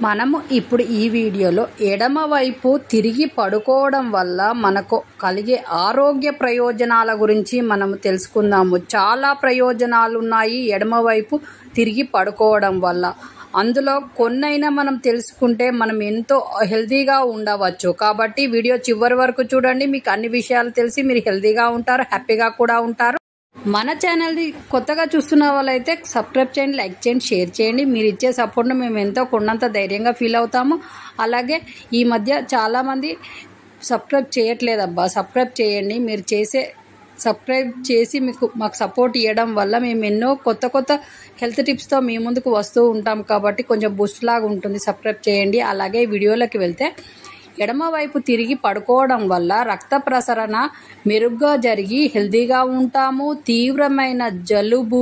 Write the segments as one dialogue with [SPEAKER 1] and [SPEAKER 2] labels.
[SPEAKER 1] మనము ఇప్పుడు ఈ వీడియోలో ఎడమ వైపు తిరిగి పడుకోవడం వల్ల మనకు కలిగే ఆరోగ్య ప్రయోజనాల గురించి మనం తెలుసుకుందాము. చాలా ప్రయోజనాలు ఉన్నాయి ఎడమ వైపు తిరిగి పడుకోవడం వల్ల. అందులో కొన్నైనా మనం తెలుసుకుంటే మనం ఎంతో హెల్తీగా ఉండవచ్చు. కాబట్టి వీడియో చివరి వరకు చూడండి. మీకు అన్ని విషయాలు తెలిసి మీరు హెల్తీగా ఉంటారు, హ్యాపీగా కూడా ఉంటారు. మన ఛానల్ని కొత్తగా చూస్తున్న వాళ్ళైతే సబ్స్క్రైబ్ చేయండి, లైక్ చేయండి, షేర్ చేయండి. మీరు ఇచ్చే సపోర్ట్ను మేము ఎంతో కొండంత ధైర్యంగా ఫీల్ అవుతాము. అలాగే ఈ మధ్య చాలామంది సబ్స్క్రైబ్ చేయట్లేదబ్బా, సబ్స్క్రైబ్ చేయండి. మీరు సబ్స్క్రైబ్ చేసి మాకు సపోర్ట్ ఇవ్వడం వల్ల మేము ఎన్నో కొత్త హెల్త్ టిప్స్తో మీ ముందుకు వస్తూ ఉంటాం. కాబట్టి కొంచెం బూస్ట్ లాగా ఉంటుంది. సబ్స్క్రైబ్ చేయండి. అలాగే వీడియోలోకి వెళ్తే ఎడమ వైపు తిరిగి పడుకోవడం వల్ల రక్త ప్రసరణ మెరుగ్గా జరిగి హెల్తీగా ఉంటాము. తీవ్రమైన జలుబు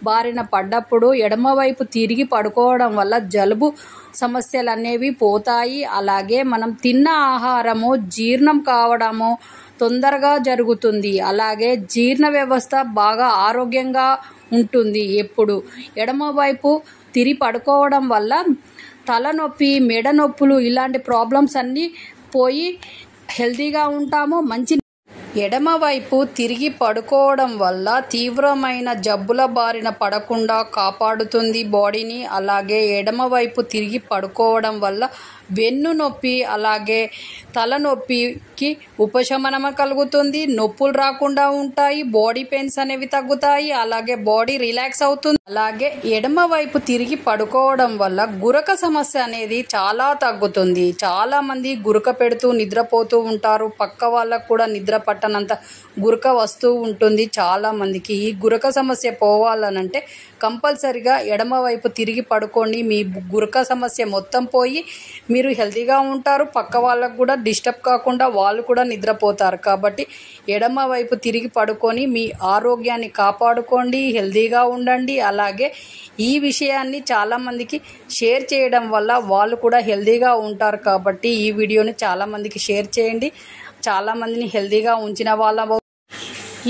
[SPEAKER 1] బారిన పడ్డప్పుడు ఎడమ వైపు తిరిగి పడుకోవడం వల్ల జలుబు సమస్యలు అనేవి పోతాయి. అలాగే మనం తిన్న ఆహారము జీర్ణం కావడము తొందరగా జరుగుతుంది. అలాగే జీర్ణ వ్యవస్థ బాగా ఆరోగ్యంగా ఉంటుంది. ఎప్పుడు ఎడమ వైపు తిరిగి పడుకోవడం వల్ల తలనొప్పి, మెడ నొప్పులు ఇలాంటి ప్రాబ్లమ్స్ అన్నీ పోయి హెల్తీగా ఉంటాము. ఎడమ వైపు తిరిగి పడుకోవడం వల్ల తీవ్రమైన జబ్బుల బారిన పడకుండా కాపాడుతుంది బాడీని. అలాగే ఎడమ వైపు తిరిగి పడుకోవడం వల్ల వెన్ను నొప్పి అలాగే తలనొప్పికి ఉపశమనం కలుగుతుంది. నొప్పులు రాకుండా ఉంటాయి. బాడీ పెయిన్స్ అనేవి తగ్గుతాయి. అలాగే బాడీ రిలాక్స్ అవుతుంది. అలాగే ఎడమ వైపు తిరిగి పడుకోవడం వల్ల గురక సమస్య అనేది చాలా తగ్గుతుంది. చాలా మంది గురక పెడుతూ నిద్రపోతూ ఉంటారు. పక్క వాళ్ళకు కూడా నిద్ర పట్టనంత గురక వస్తూ ఉంటుంది చాలా మందికి. ఈ గురక సమస్య పోవాలనంటే కంపల్సరిగా ఎడమ వైపు తిరిగి పడుకోండి. మీ గురక సమస్య మొత్తం పోయి మీరు హెల్తీగా ఉంటారు. పక్క వాళ్ళకు కూడా డిస్టర్బ్ కాకుండా వాళ్ళు కూడా నిద్రపోతారు. కాబట్టి ఎడమ వైపు తిరిగి పడుకొని మీ ఆరోగ్యాన్ని కాపాడుకోండి, హెల్తీగా ఉండండి. అలాగే ఈ విషయాన్ని చాలామందికి షేర్ చేయడం వల్ల వాళ్ళు కూడా హెల్తీగా ఉంటారు. కాబట్టి ఈ వీడియోని చాలామందికి షేర్ చేయండి. చాలామందిని హెల్తీగా ఉంచిన వాళ్ళ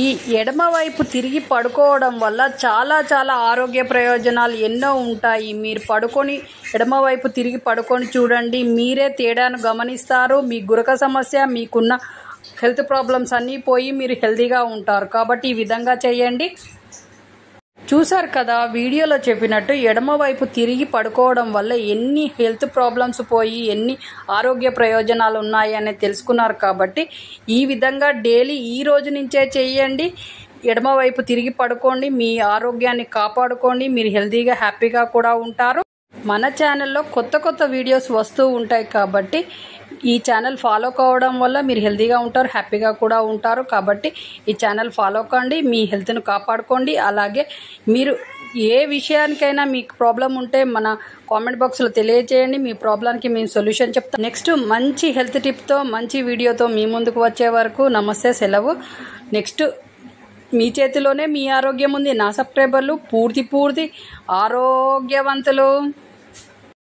[SPEAKER 1] ఈ ఎడమ వైపు తిరిగి పడుకోవడం వల్ల చాలా ఆరోగ్య ప్రయోజనాలు ఎన్నో ఉంటాయి. మీరు పడుకొని ఎడమ వైపు తిరిగి పడుకొని చూడండి. మీరే తేడాను గమనిస్తారు. మీ గురక సమస్య, మీకున్న హెల్త్ ప్రాబ్లమ్స్ అన్నీ పోయి మీరు హెల్తీగా ఉంటారు. కాబట్టి ఈ విధంగా చేయండి. చూసారు కదా వీడియోలో చెప్పినట్టు ఎడమ వైపు తిరిగి పడుకోవడం వల్ల ఎన్ని హెల్త్ ప్రాబ్లమ్స్ పోయి ఎన్ని ఆరోగ్య ప్రయోజనాలు ఉన్నాయి అనేది తెలుసుకున్నారు. కాబట్టి ఈ విధంగా డైలీ ఈ రోజు నుంచే చేయండి. ఎడమ వైపు తిరిగి పడుకోండి. మీ ఆరోగ్యాన్ని కాపాడుకోండి. మీరు హెల్తీగా హ్యాపీగా కూడా ఉంటారు. మన ఛానల్లో కొత్త వీడియోస్ వస్తూ ఉంటాయి. కాబట్టి ఈ ఛానల్ ఫాలో కావడం వల్ల మీరు హెల్తీగా ఉంటారు, హ్యాపీగా కూడా ఉంటారు. కాబట్టి ఈ ఛానల్ ఫాలో కండి, మీ హెల్త్ను కాపాడుకోండి. అలాగే మీరు ఏ విషయానికైనా మీకు ప్రాబ్లం ఉంటే మన కామెంట్ బాక్స్లో తెలియజేయండి. మీ ప్రాబ్లంకి మేము సొల్యూషన్ చెప్తాం. నెక్స్ట్ మంచి హెల్త్ టిప్తో మంచి వీడియోతో మీ ముందుకు వచ్చే వరకు నమస్తే, సెలవు. నెక్స్ట్ మీ చేతిలోనే మీ ఆరోగ్యం ఉంది. నా సబ్స్క్రైబర్లు పూర్తి ఆరోగ్యవంతులు.